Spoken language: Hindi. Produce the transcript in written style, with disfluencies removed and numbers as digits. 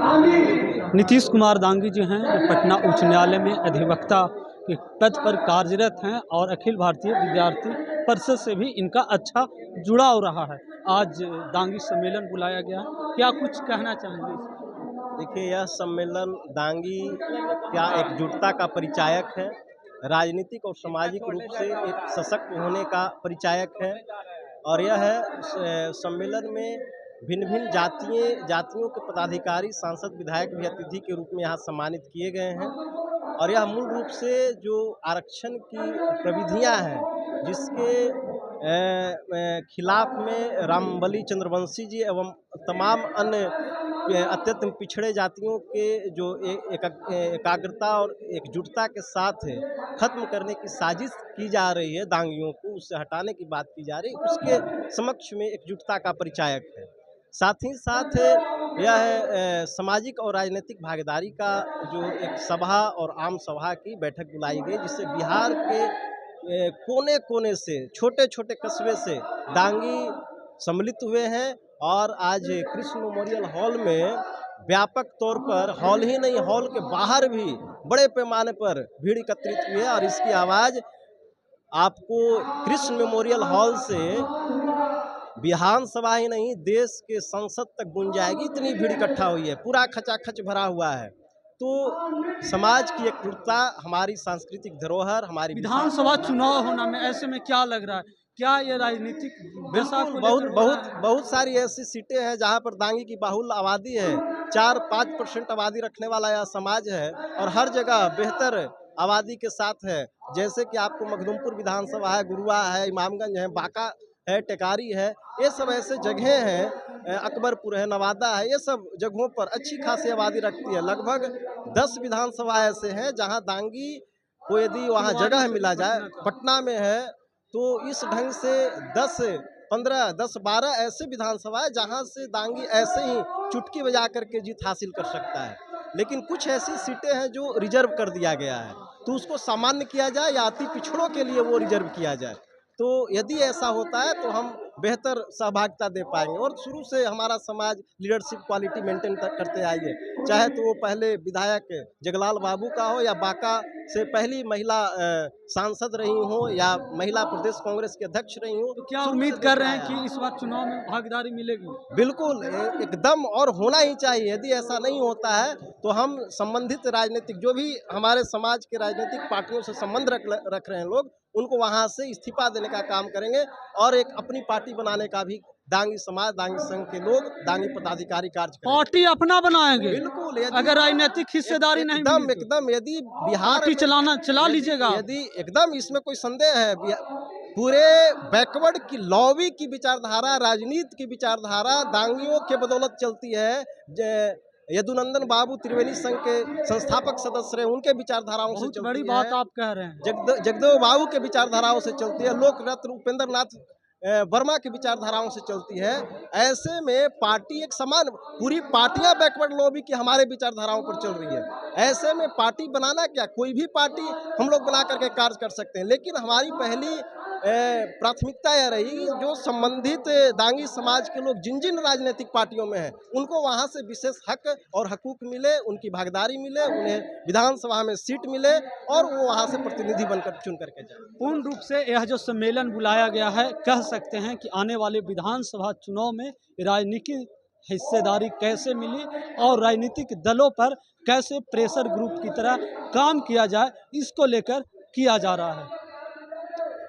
नीतीश कुमार दांगी जो हैं वो पटना उच्च न्यायालय में अधिवक्ता के पद पर कार्यरत हैं और अखिल भारतीय विद्यार्थी परिषद से भी इनका अच्छा जुड़ाव रहा है। आज दांगी सम्मेलन बुलाया गया है, क्या कुछ कहना चाहेंगे इस पर? देखिए, यह सम्मेलन दांगी क्या एकजुटता का परिचायक है, राजनीतिक और सामाजिक रूप से एक सशक्त होने का परिचायक है। और यह सम्मेलन में भिन्न-भिन्न जातियों के पदाधिकारी, सांसद, विधायक भी अतिथि के रूप में यहाँ सम्मानित किए गए हैं। और यह मूल रूप से जो आरक्षण की प्रविधियाँ हैं, जिसके खिलाफ में रामबली चंद्रवंशी जी एवं तमाम अन्य अत्यंत पिछड़े जातियों के जो एकाग्रता और एकजुटता के साथ खत्म करने की साजिश की जा रही है, दांगियों को उससे हटाने की बात की जा रही है, उसके समक्ष में एकजुटता का परिचायक है। साथ ही साथ यह सामाजिक और राजनीतिक भागीदारी का जो एक सभा और आम सभा की बैठक बुलाई गई, जिससे बिहार के कोने-कोने से, छोटे-छोटे कस्बे से दांगी सम्मिलित हुए हैं। और आज कृष्ण मेमोरियल हॉल में व्यापक तौर पर, हॉल ही नहीं, हॉल के बाहर भी बड़े पैमाने पर भीड़ एकत्रित हुई है। और इसकी आवाज़ आपको कृष्ण मेमोरियल हॉल से विधानसभा ही नहीं, देश के संसद तक गूंज जाएगी, इतनी भीड़ इकट्ठा हुई है, पूरा खचाखच भरा हुआ है। तो समाज की एकजुटता, हमारी सांस्कृतिक धरोहर, हमारी विधानसभा चुनाव होना में ऐसे में क्या लग रहा है, क्या ये राजनीतिक बिल्कुल बहुत सारी ऐसी सीटें हैं जहां पर दांगी की बाहुल आबादी है। 4-5% आबादी रखने वाला यह समाज है और हर जगह बेहतर आबादी के साथ है। जैसे कि आपको मखदुमपुर विधानसभा है, गुरुआ है, इमामगंज है, बांका है, टेकारी है, ये सब ऐसे जगह हैं, अकबरपुर है, नवादा है, ये सब जगहों पर अच्छी खासी आबादी रखती है। लगभग 10 विधानसभा ऐसे हैं जहाँ दांगी को यदि वहाँ जगह मिला जाए, पटना में है, तो इस ढंग से 10-12 ऐसे विधानसभा है जहाँ से दांगी ऐसे ही चुटकी बजा करके जीत हासिल कर सकता है। लेकिन कुछ ऐसी सीटें हैं जो रिजर्व कर दिया गया है, तो उसको सामान्य किया जाए या अति पिछड़ों के लिए वो रिजर्व किया जाए। तो यदि ऐसा होता है तो हम बेहतर सहभागिता दे पाएंगे। और शुरू से हमारा समाज लीडरशिप क्वालिटी मेंटेन करते आई है, चाहे तो वो पहले विधायक जगलाल बाबू का हो या बांका से पहली महिला सांसद रही हो या महिला प्रदेश कांग्रेस के अध्यक्ष रही हो। तो क्या उम्मीद कर रहे हैं कि इस बार चुनाव में भागीदारी मिलेगी? बिल्कुल, एकदम, और होना ही चाहिए। यदि ऐसा नहीं होता है तो हम संबंधित राजनीतिक, जो भी हमारे समाज के राजनीतिक पार्टियों से संबंध रख रहे हैं लोग, उनको वहां से इस्तीफा देने का काम करेंगे और एक अपनी पार्टी बनाने का भी दांगी समाज, दांगी संघ के लोग, दांगी पदाधिकारी कार्य करेंगे। पार्टी अपना बनाएंगे? बिल्कुल, अगर राजनीतिक हिस्सेदारी नहीं मिली तो? एकदम, यदि बिहार चला लीजिएगा? यदि एकदम इसमें कोई संदेह है, पूरे बैकवर्ड की लॉबी की विचारधारा, राजनीति की विचारधारा दांगियों के बदौलत चलती है। यदुनंदन बाबू त्रिवेणी संघ के संस्थापक सदस्य रहे, उनके विचारधाराओं से चलती बड़ी बात आप कह रहे हैं। जगदेव बाबू के विचारधाराओं से चलती है, लोक रत्न उपेंद्र नाथ वर्मा की विचारधाराओं से चलती है। ऐसे में पार्टी एक समान, पूरी पार्टियां बैकवर्ड लॉबी की हमारे विचारधाराओं पर चल रही है। ऐसे में पार्टी बनाना क्या, कोई भी पार्टी हम लोग बना करके कार्य कर सकते हैं, लेकिन हमारी पहली प्राथमिकता यह रही जो संबंधित दांगी समाज के लोग जिन जिन राजनीतिक पार्टियों में हैं, उनको वहां से विशेष हक और हकूक मिले, उनकी भागीदारी मिले, उन्हें विधानसभा में सीट मिले और वो वहां से प्रतिनिधि बनकर चुन करके जाए। पूर्ण रूप से यह जो सम्मेलन बुलाया गया है, कह सकते हैं कि आने वाले विधानसभा चुनाव में राजनीतिक हिस्सेदारी कैसे मिली और राजनीतिक दलों पर कैसे प्रेशर ग्रुप की तरह काम किया जाए, इसको लेकर किया जा रहा है।